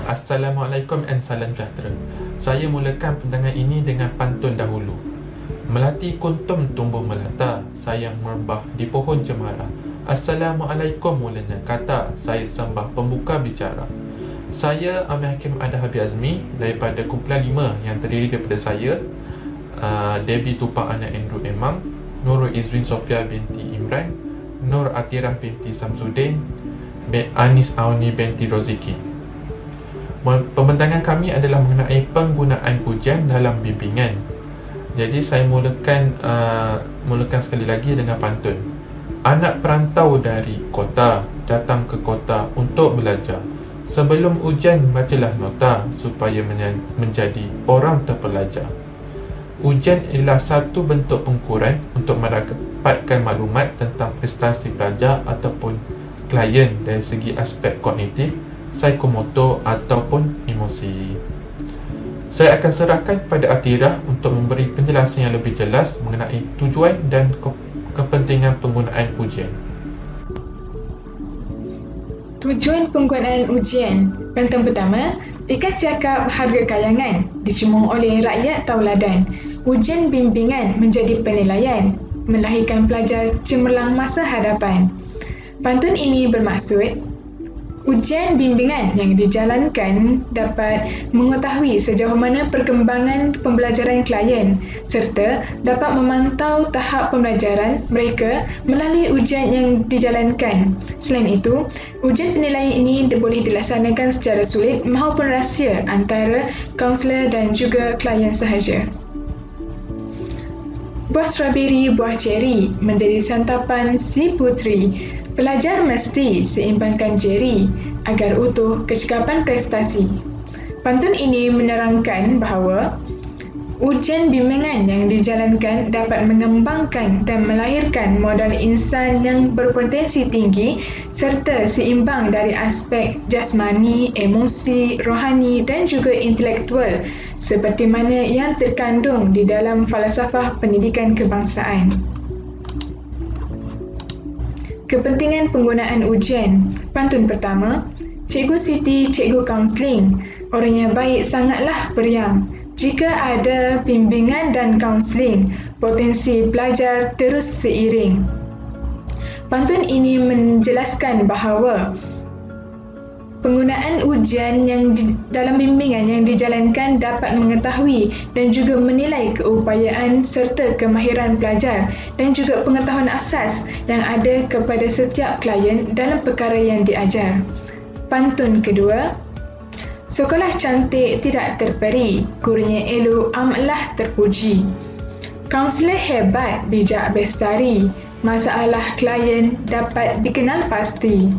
Assalamualaikum and salam sejahtera. Saya mulakan pentangan ini dengan pantun dahulu. Melati kuntum tumbuh melata, sayang merebah di pohon cemara. Assalamualaikum mulanya kata, saya sembah pembuka bicara. Saya Amir Hakim Ada Habib Azmi daripada kumpulan 5 yang terdiri daripada saya, Debbie Tupang anak Andrew Emang, Nurul Izrin Sofia binti Imran, Nur Atirah binti Samsudin, Anis Auni binti Roziki. Pembentangan kami adalah mengenai penggunaan ujian dalam bimbingan. Jadi saya mulakan sekali lagi dengan pantun. Anak perantau dari kota datang ke kota untuk belajar. Sebelum ujian bacalah nota supaya menjadi orang terpelajar. Ujian ialah satu bentuk pengukuran untuk mendapatkan maklumat tentang prestasi pelajar ataupun klien dari segi aspek kognitif, psikomotor ataupun emosi. Saya akan serahkan kepada Atirah untuk memberi penjelasan yang lebih jelas mengenai tujuan dan kepentingan penggunaan ujian. Tujuan penggunaan ujian. Pantun pertama, ikat siakap harga kayangan, dicemung oleh rakyat tauladan. Ujian bimbingan menjadi penilaian, melahirkan pelajar cemerlang masa hadapan. Pantun ini bermaksud, ujian bimbingan yang dijalankan dapat mengetahui sejauh mana perkembangan pembelajaran klien serta dapat memantau tahap pembelajaran mereka melalui ujian yang dijalankan. Selain itu, ujian penilaian ini boleh dilaksanakan secara sulit maupun rahsia antara kaunselor dan juga klien sahaja. Buah strawberi, buah ceri menjadi santapan si putri. Pelajar mesti seimbangkan jeri agar utuh kecekapan prestasi. Pantun ini menerangkan bahawa ujian bimbingan yang dijalankan dapat mengembangkan dan melahirkan modal insan yang berpotensi tinggi serta seimbang dari aspek jasmani, emosi, rohani dan juga intelektual seperti mana yang terkandung di dalam falsafah pendidikan kebangsaan. Kepentingan penggunaan ujian. Pantun pertama, Cikgu Siti, Cikgu Kaunseling. Orangnya baik sangatlah periang. Jika ada bimbingan dan kaunseling, potensi pelajar terus seiring. Pantun ini menjelaskan bahawa penggunaan ujian dalam bimbingan yang dijalankan dapat mengetahui dan juga menilai keupayaan serta kemahiran pelajar dan juga pengetahuan asas yang ada kepada setiap klien dalam perkara yang diajar. Pantun kedua, sekolah cantik tidak terperi, gurunya elok amatlah terpuji. Kaunselor hebat, bijak bestari, masalah klien dapat dikenal pasti.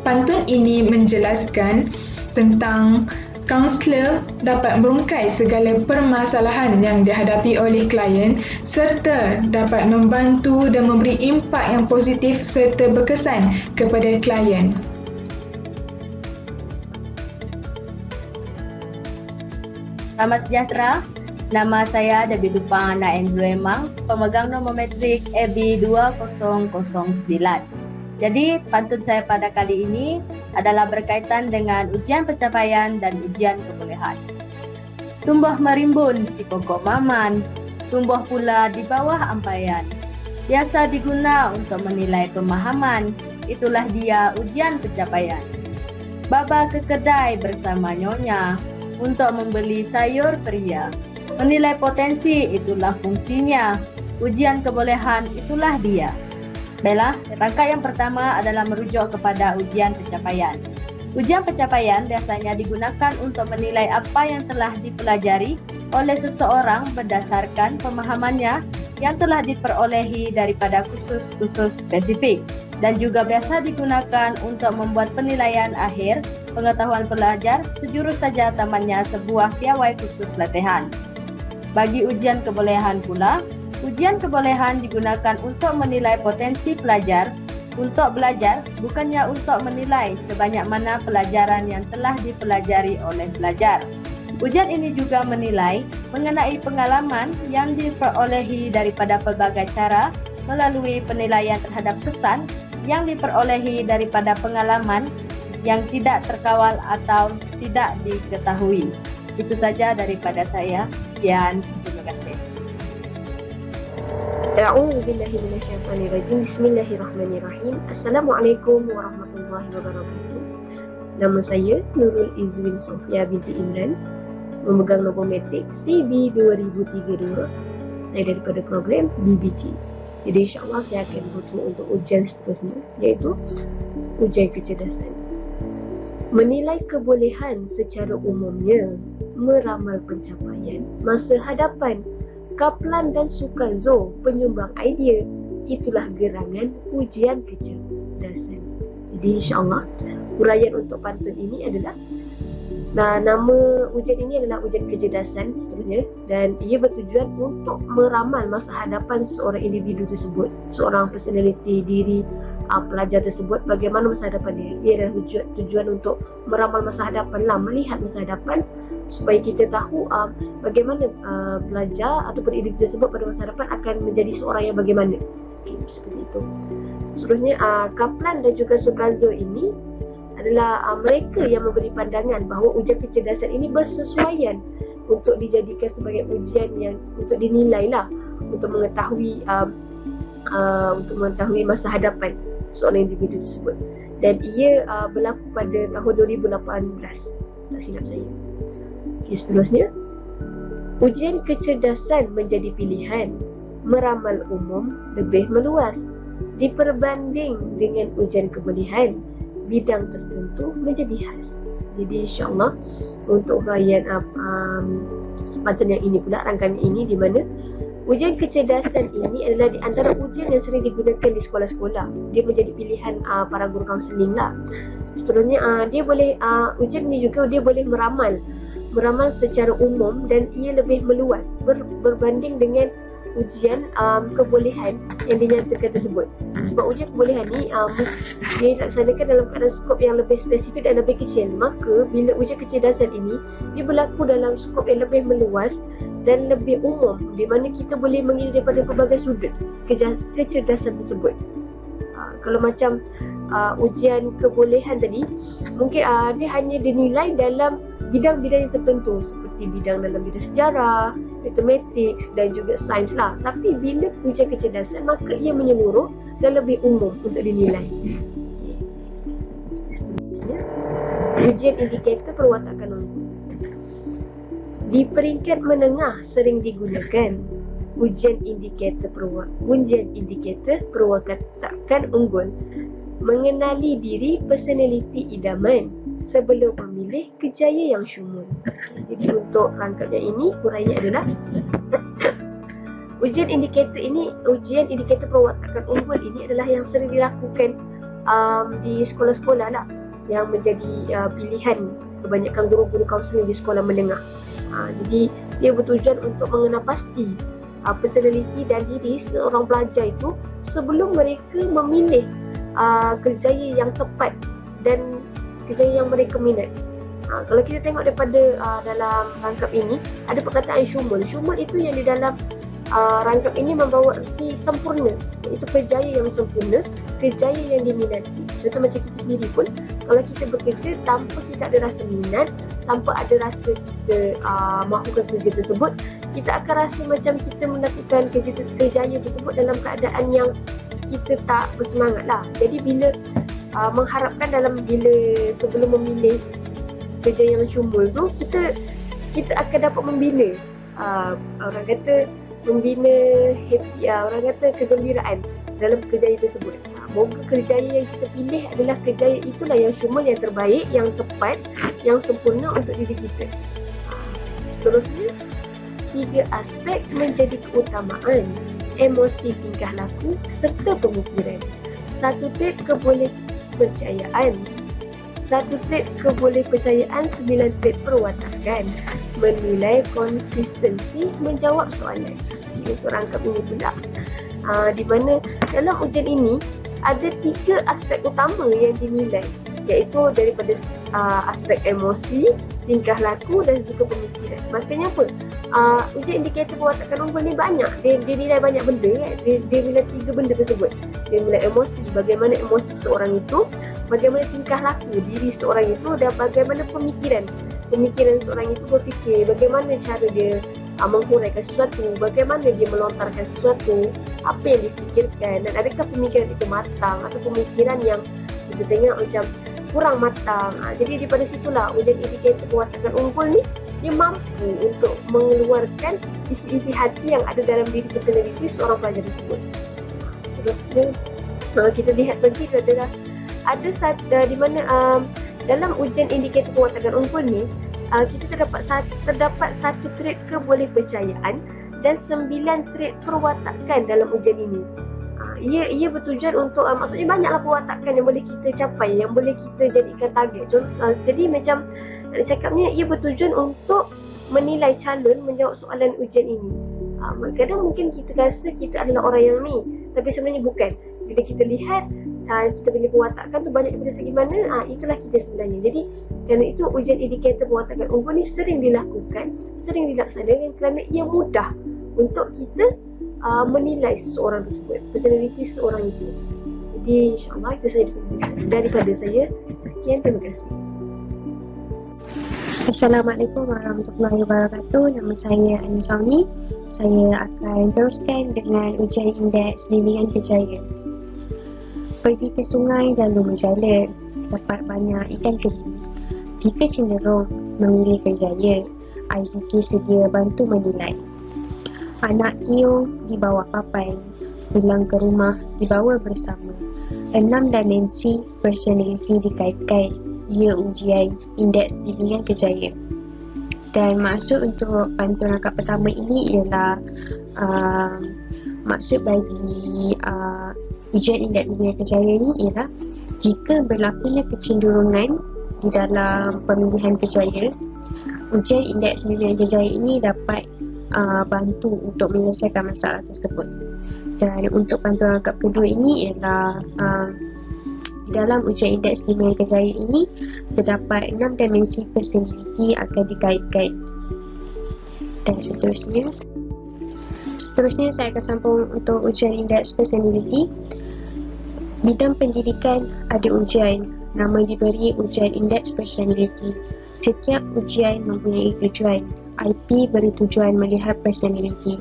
Pantun ini menjelaskan tentang kaunselor dapat merungkai segala permasalahan yang dihadapi oleh klien serta dapat membantu dan memberi impak yang positif serta berkesan kepada klien. Selamat sejahtera. Nama saya Debbie Tupang anak Andrew Emang, pemegang nombor metrik AB 2009. Jadi, pantun saya pada kali ini adalah berkaitan dengan ujian pencapaian dan ujian kebolehan. Tumbuh merimbun si pokok maman, tumbuh pula di bawah ampaian. Biasa diguna untuk menilai pemahaman, itulah dia ujian pencapaian. Baba ke kedai bersama nyonya untuk membeli sayur pria. Menilai potensi itulah fungsinya, ujian kebolehan itulah dia. Baiklah, rangkaian yang pertama adalah merujuk kepada ujian pencapaian. Ujian pencapaian biasanya digunakan untuk menilai apa yang telah dipelajari oleh seseorang berdasarkan pemahamannya yang telah diperolehi daripada kursus-kursus spesifik dan juga biasa digunakan untuk membuat penilaian akhir pengetahuan pelajar sejurus saja tamatnya sebuah piawai khusus latihan. Bagi ujian kebolehan pula, ujian kebolehan digunakan untuk menilai potensi pelajar untuk belajar, bukannya untuk menilai sebanyak mana pelajaran yang telah dipelajari oleh pelajar. Ujian ini juga menilai mengenai pengalaman yang diperolehi daripada pelbagai cara melalui penilaian terhadap kesan yang diperolehi daripada pengalaman yang tidak terkawal atau tidak diketahui. Itu saja daripada saya. Sekian, terima kasih. A'udzubillahiminasyaitonirrajim. Bismillahirrahmanirrahim. Assalamualaikum warahmatullahi wabarakatuh. Nama saya Nurul Izwin Sofia binti Imran, memegang nombor metrik CB 2032. Saya daripada program BBT. Jadi insyaAllah saya akan bertemu untuk ujian seterusnya, iaitu ujian kecerdasan. Menilai kebolehan secara umumnya, meramal pencapaian masa hadapan, Kaplan dan Sukarzo penyumbang idea, itulah gerangan ujian kecerdasan. Jadi insyaAllah huraian untuk pantun ini adalah, nama ujian ini adalah ujian kecerdasan seterusnya, dan ia bertujuan untuk meramal masa hadapan seorang individu tersebut, seorang personality diri pelajar tersebut, bagaimana masa hadapan dia. Ia adalah tujuan untuk meramal masa hadapan lah, melihat masa hadapan supaya kita tahu bagaimana pelajar ataupun individu tersebut pada masa hadapan akan menjadi seorang yang bagaimana. Seperti itu. Seterusnya Kaplan dan juga Sukarzo ini adalah mereka yang memberi pandangan bahawa ujian kecerdasan ini bersesuaian untuk dijadikan sebagai ujian yang untuk dinilai lah, untuk mengetahui masa hadapan seorang individu tersebut. Dan ia berlaku pada tahun 2018, tak silap saya. Okay, seterusnya, ujian kecerdasan menjadi pilihan, meramal umum lebih meluas diperbanding dengan ujian kebolehan, bidang tertentu menjadi khas. Jadi insyaAllah untuk huraian pantun yang ini pula, rangkaian ini, di mana ujian kecerdasan ini adalah di antara ujian yang sering digunakan di sekolah-sekolah. Dia menjadi pilihan para guru kaunseling lah. Seterusnya dia boleh ujian ini juga dia boleh meramal secara umum, dan ia lebih meluas berbanding dengan ujian kebolehan yang dinyatakan tersebut. Sebab ujian kebolehan ni dia dilaksanakan dalam keadaan skop yang lebih spesifik dan lebih kecil. Maka bila ujian kecerdasan ini, dia berlaku dalam skop yang lebih meluas dan lebih umum, di mana kita boleh menilai daripada pelbagai sudut kecerdasan tersebut. Kalau macam ujian kebolehan tadi, mungkin dia hanya dinilai dalam bidang-bidang yang tertentu, seperti bidang dalam bidang sejarah, matematik dan juga sains lah. Tapi bila ujian kecerdasan, maka ia menyeluruh dan lebih umum untuk dinilai. Ujian indikator perwatakan unggul. Di peringkat menengah sering digunakan ujian indikator perwatakan unggul, mengenali diri personality idaman sebelum memilih kejayaan yang syumul. Jadi untuk rangkaian ini, huraiannya adalah ujian indikator perwatakan unggul ini adalah yang sering dilakukan di sekolah-sekolah lah, yang menjadi pilihan kebanyakan guru-guru kaunseling di sekolah menengah. Jadi dia bertujuan untuk mengenal pasti personality dan diri seorang pelajar itu sebelum mereka memilih kerjaya yang tepat dan kerjaya yang mereka minat. Kalau kita tengok daripada dalam rangkap ini, ada perkataan syumul. Syumul itu yang di dalam rangkap ini membawa arti sempurna, iaitu kerjaya yang sempurna, kerjaya yang diminati. Contoh macam kita sendiri pun, kalau kita bekerja tanpa kita ada rasa minat, tanpa ada rasa kita melakukan kerja tersebut, kita akan rasa macam kita melakukan kerjaya tersebut dalam keadaan yang kita tak bersemangat lah. Jadi bila mengharapkan bila sebelum memilih kerja yang syumul tu, kita akan dapat membina orang kata membina happy, orang kata kegembiraan dalam kerjaya tersebut. Moga kerjaya yang kita pilih adalah kerjaya itulah yang syumul, yang terbaik, yang tepat, yang sempurna untuk diri kita. Seterusnya, 3 aspek menjadi keutamaan: emosi, tingkah laku serta pemikiran. 1 trait kebolehpercayaan. 1 trait kebolehpercayaan, 9 trait perwatakan. Menilai konsistensi menjawab soalan. Untuk rangkap ini pula, di mana dalam ujian ini ada 3 aspek utama yang dinilai, iaitu daripada aspek emosi, tingkah laku dan juga pemikiran. Maknanya apa? Ujian indikator perwatakan unggul ni banyak. Dia nilai banyak benda. Dia nilai 3 benda tersebut. Dia nilai emosi, bagaimana emosi seorang itu. bagaimana tingkah laku diri seorang itu dan bagaimana pemikiran seorang itu berfikir, bagaimana cara dia menghuraikan sesuatu, bagaimana dia melontarkan sesuatu, apa yang difikirkan, dan adakah pemikiran itu matang atau pemikiran yang kita tengok macam kurang matang. Jadi daripada situlah ujian indikator kewatakan unggul ni dia mampu untuk mengeluarkan isi-isi hati yang ada dalam diri personaliti seorang pelajar tersebut. Terusnya kita lihat lagi adalah ada di mana dalam ujian indikator kewatakan unggul ni kita terdapat satu trait kebolehpercayaan dan 9 trait perwatakan dalam ujian ini. Ia bertujuan untuk maksudnya banyaklah perwatakan yang boleh kita capai, yang boleh kita jadikan target. Jadi macam nak cakapnya, ia bertujuan untuk menilai calon menjawab soalan ujian ini. Kadang mungkin kita rasa kita adalah orang yang ni, tapi sebenarnya bukan. Bila kita lihat kita punya perwatakan tu banyak daripada segi mana, itulah kita sebenarnya. Jadi kerana itu ujian indikator perwatakan unggul ni sering dilaksanakan kerana ia mudah untuk kita menilai seseorang tersebut, personaliti seseorang itu. Jadi insyaAllah itu saja daripada saya. Sekian, terima kasih. Assalamualaikum warahmatullahi wabarakatuh. Nama saya Anisauni. Saya akan teruskan dengan ujian indeks bimbingan kerjaya. Pergi ke sungai lalu menjala, dapat banyak ikan keli. Jika cenderung memilih kerjaya, IPK sedia bantu menilai. Anak Tio di bawah papan, pulang ke rumah dibawa bersama. 6 dimensi personaliti dikait-kait. Ia ujian indeks bimbingan kerjaya. Dan maksud untuk pantun rangkap pertama ini ialah maksud bagi ujian indeks bimbingan kerjaya ini ialah jika berlakunya kecenderungan di dalam pemilihan kerjaya, ujian indeks bimbingan kerjaya ini dapat bantu untuk menyelesaikan masalah tersebut. Dan untuk pantun rangkap kedua ini ialah dalam ujian indeks bimbingan kerjaya ini terdapat 6 dimensi personaliti akan dikait-kait. Dan seterusnya saya akan sambung untuk ujian indeks personaliti. Bidang pendidikan ada ujian, nama diberi ujian indeks personaliti. Setiap ujian mempunyai tujuan. IP beri tujuan melihat personaliti.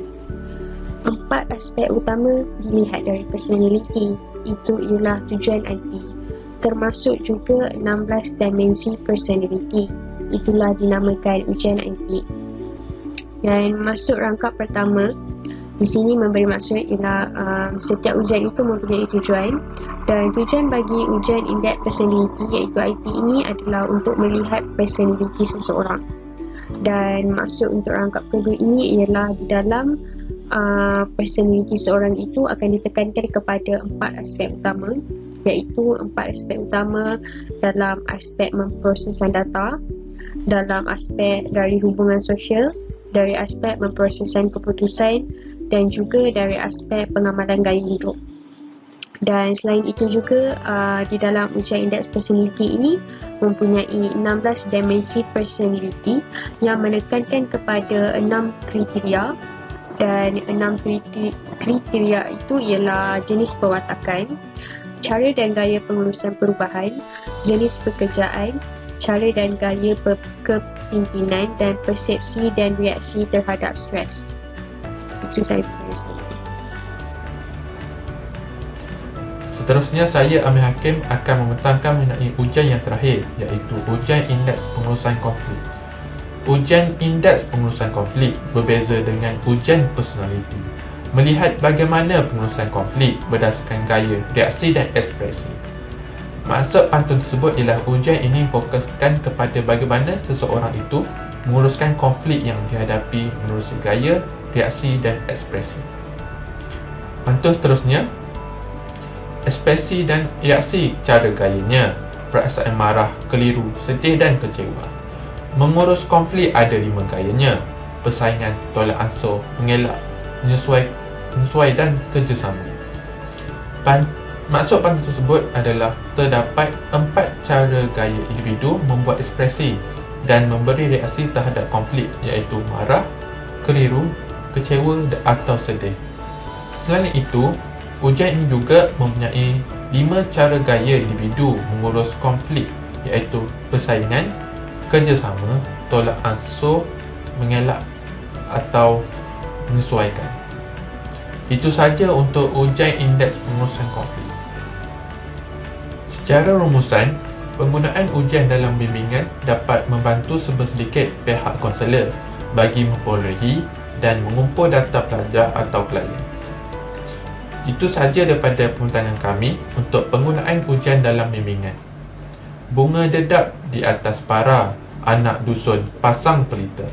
4 aspek utama dilihat dari personaliti, itu ialah tujuan IP. Termasuk juga 16 dimensi personaliti, itulah dinamakan ujian IP. Dan maksud rangkap pertama di sini memberi maksud ialah setiap ujian itu mempunyai tujuan, dan tujuan bagi ujian indeks personaliti iaitu IP ini adalah untuk melihat personaliti seseorang. Dan maksud untuk rangkap kedua ini ialah di dalam personaliti seorang itu akan ditekankan kepada 4 aspek utama, iaitu 4 aspek utama dalam aspek memprosesan data, dalam aspek dari hubungan sosial, dari aspek memprosesan keputusan, dan juga dari aspek pengamalan gaya hidup. Dan selain itu juga di dalam ujian indeks personaliti ini mempunyai 16 dimensi personaliti yang menekankan kepada 6 kriteria. Dan 6 kriteria itu ialah jenis perwatakan, cara dan gaya pengurusan perubahan, jenis pekerjaan, cara dan gaya kepimpinan, dan persepsi dan reaksi terhadap stres. Itu saya sebenarnya. Seterusnya saya Amir Hakim akan membentangkan mengenai ujian yang terakhir, iaitu ujian indeks pengurusan konflik. Ujian indeks pengurusan konflik berbeza dengan ujian personaliti. Melihat bagaimana pengurusan konflik berdasarkan gaya, reaksi dan ekspresi. Maksud pantun tersebut ialah ujian ini fokuskan kepada bagaimana seseorang itu menguruskan konflik yang dihadapi menerusi gaya, reaksi dan ekspresi. Pantun seterusnya, ekspresi dan reaksi cara gayanya, perasaan marah, keliru, sedih dan kecewa. Mengurus konflik ada 5 gayanya: persaingan, tolak ansur, mengelak, menyesuai dan kerjasama. Maksud pantun tersebut adalah terdapat 4 cara gaya individu membuat ekspresi dan memberi reaksi terhadap konflik, iaitu marah, keliru, kecewa atau sedih. Selain itu, ujian ini juga mempunyai 5 cara gaya individu mengurus konflik, iaitu persaingan, kerjasama, tolak ansur, mengelak atau menyesuaikan. Itu saja untuk ujian indeks pengurusan konflik. Secara rumusan, penggunaan ujian dalam bimbingan dapat membantu sebersedikit pihak konselor bagi memperolehi dan mengumpul data pelajar atau klien. Itu saja daripada pembintangan kami untuk penggunaan ujian dalam bimbingan. Bunga dedap di atas para, anak dusun pasang pelita.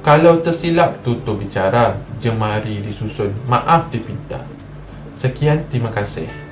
Kalau tersilap tutur bicara, jemari disusun, maaf dipinta. Sekian, terima kasih.